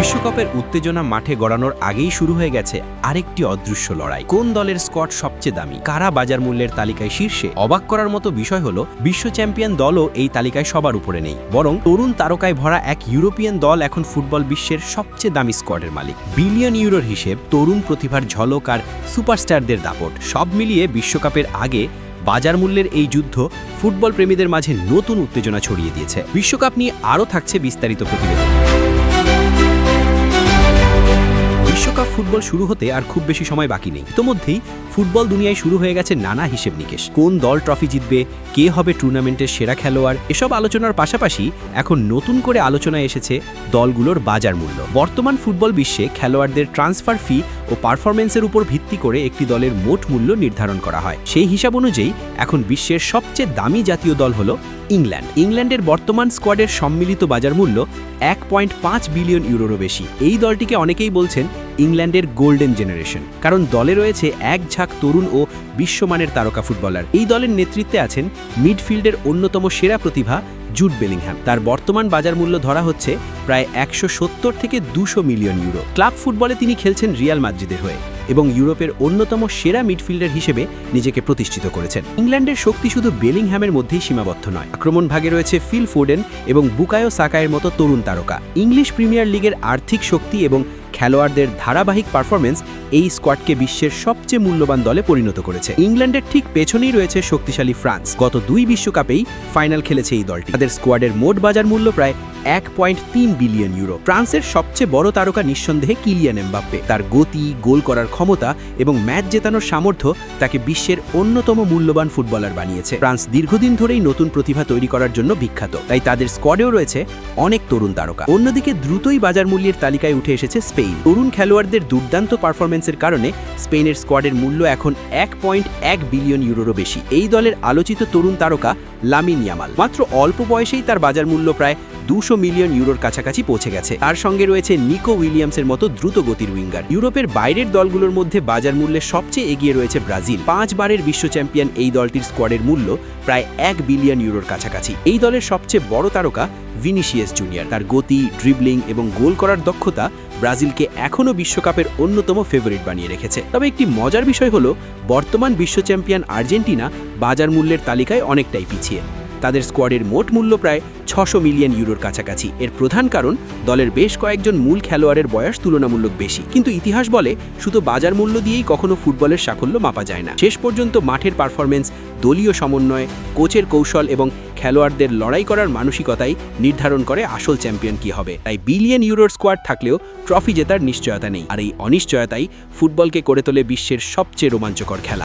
বিশ্বকাপের উত্তেজনা মাঠে গড়ানোর আগেই শুরু হয়ে গেছে আরেকটি অদৃশ্য লড়াই। কোন দলের স্কোয়াড সবচেয়ে দামি, কারা বাজার মূল্যের তালিকায় শীর্ষে? অবাক করার মতো বিষয় হলো বিশ্ব চ্যাম্পিয়ন দলও এই তালিকায় সবার উপরে নেই, বরং তরুণ তারকায় ভরা এক ইউরোপিয়ান দল এখন ফুটবল বিশ্বের সবচেয়ে দামি স্কোয়াডের মালিক। বিলিয়ন ইউরোর হিসেব, তরুণ প্রতিভার ঝলক আর সুপারস্টারদের দাপট, সব মিলিয়ে বিশ্বকাপের আগে বাজার মূল্যের এই যুদ্ধ ফুটবল প্রেমীদের মাঝে নতুন উত্তেজনা ছড়িয়ে দিয়েছে। বিশ্বকাপ নিয়ে আরও থাকছে বিস্তারিত প্রতিবেদন। বিশ্বকাপ ফুটবল শুরু হতে আর খুব বেশি সময় বাকি নেই। ইতোমধ্যেই ফুটবল দুনিয়ায় শুরু হয়ে গেছে নানা হিসেব নিকেশ। কোন দল ট্রফি জিতবে, কে হবে টুর্নামেন্টের সেরা খেলোয়াড়, এসব আলোচনার পাশাপাশি এখন নতুন করে আলোচনায় এসেছে দলগুলোর বাজার মূল্য। বর্তমান ফুটবল বিশ্বে খেলোয়াড়দের ট্রান্সফার ফি ও পারফরমেন্সের উপর ভিত্তি করে একটি দলের মোট মূল্য নির্ধারণ করা হয়। সেই হিসাব অনুযায়ী এখন বিশ্বের সবচেয়ে দামি জাতীয় দল হল ইংল্যান্ড। ইংল্যান্ডের বর্তমান স্কোয়াডের সম্মিলিত বাজার মূল্য 1.5 বিলিয়ন ইউরোরও বেশি। এই দলটিকে অনেকেই বলছেন ইংল্যান্ডের গোল্ডেন জেনারেশন, কারণ দলে রয়েছে এক ঝাঁক তরুণ ও বিশ্বমানের তারকা ফুটবলার। এই দলের নেতৃত্বে আছেন মিডফিল্ডের অন্যতম সেরা প্রতিভা জুড বেলিংহ্যাম। তার বর্তমান বাজার মূল্য ধরা হচ্ছে প্রায় 170 থেকে 200 মিলিয়ন ইউরো। ক্লাব ফুটবলে তিনি খেলছেন রিয়াল মাদ্রিদের হয়ে এবং ইউরোপের অন্যতম সেরা মিডফিল্ডার হিসেবে নিজেকে প্রতিষ্ঠিত করেছেন। ইংল্যান্ডের শক্তি শুধু বেলিংহ্যামের মধ্যেই সীমাবদ্ধ নয়, আক্রমণ ভাগে রয়েছে ফিল ফোডেন এবং বুকায়ো সাকায়ের মতো তরুণ তারকা। ইংলিশ প্রিমিয়ার লিগের আর্থিক শক্তি এবং খেলোয়াড়দের ধারাবাহিক পারফরমেন্স এই স্কোয়াডকে বিশ্বের সবচেয়ে মূল্যবান দলে পরিণত করেছে। ইংল্যান্ডের ঠিক পেছনেই রয়েছে শক্তিশালী ফ্রান্স। গত 2 বিশ্বকাপেই ফাইনাল খেলেছে এই দলটি। তাদের স্কোয়াডের মোট বাজার মূল্য প্রায় 1.3 বিলিয়ন ইউরো। ফ্রান্সের সবচেয়ে বড় তারকা নিঃসন্দেহে কিলিয়ান এমবাপ্পে। তার গতি, গোল করার ক্ষমতা এবং ম্যাচ জেতানোর সামর্থ্য তাকে বিশ্বের অন্যতম মূল্যবান ফুটবলার বানিয়েছে। ফ্রান্স দীর্ঘদিন ধরেই নতুন প্রতিভা তৈরি করার জন্য বিখ্যাত, তাই তাদের স্কোয়াডেও রয়েছে অনেক তরুণ তারকা। অন্যদিকে দ্রুতই বাজার মূল্যের তালিকায় উঠে এসেছে স্পেন। তরুণ খেলোয়াড়দের দুর্দান্ত পারফরমেন্সের কারণে স্পেনের স্কোয়াডের মূল্য এখন 1.1 বিলিয়ন ইউরোরও বেশি। এই দলের আলোচিত তরুণ তারকা লামিন ইয়ামাল। মাত্র অল্প বয়সেই তার বাজার মূল্য প্রায় 200 মিলিয়ন ইউরোর কাছাকাছি পৌঁছে গেছে। তার সঙ্গে রয়েছে নিকো উইলিয়ামসের মতো দ্রুত গতির উইঙ্গার। ইউরোপের বাইরের দলগুলোর মধ্যে বাজার মূল্যে সবচেয়ে এগিয়ে রয়েছে ব্রাজিল। 5 বারের বিশ্ব চ্যাম্পিয়ন এই দলটির স্কোয়াডের মূল্য প্রায় 1 বিলিয়ন ইউরোর কাছাকাছি। এই দলের সবচেয়ে বড় তারকা ভিনিসিয়াস জুনিয়র। তার গতি, ড্রিবলিং এবং গোল করার দক্ষতা ব্রাজিলকে এখনও বিশ্বকাপের অন্যতম ফেভারিট বানিয়ে রেখেছে। তবে একটি মজার বিষয় হলো বর্তমান বিশ্ব চ্যাম্পিয়ন আর্জেন্টিনা বাজার মূল্যের তালিকায় অনেকটাই পিছিয়ে। তাদের স্কোয়াডের মোট মূল্য প্রায় 600 মিলিয়ন ইউরোর কাছাকাছি। এর প্রধান কারণ দলের বেশ কয়েকজন মূল খেলোয়াড়ের বয়স তুলনামূলক বেশি। কিন্তু ইতিহাস বলে শুধু বাজার মূল্য দিয়েই কখনো ফুটবলের সাফল্য মাপা যায় না। শেষ পর্যন্ত মাঠের পারফরমেন্স, দলীয় সমন্বয়, কোচের কৌশল এবং খেলোয়াড়দের লড়াই করার মানসিকতাই নির্ধারণ করে আসল চ্যাম্পিয়ন কি হবে। তাই বিলিয়ন ইউরোর স্কোয়াড থাকলেও ট্রফি জেতার নিশ্চয়তা নেই, আর এই অনিশ্চয়তাই ফুটবলকে করে তোলে বিশ্বের সবচেয়ে রোমাঞ্চকর খেলা।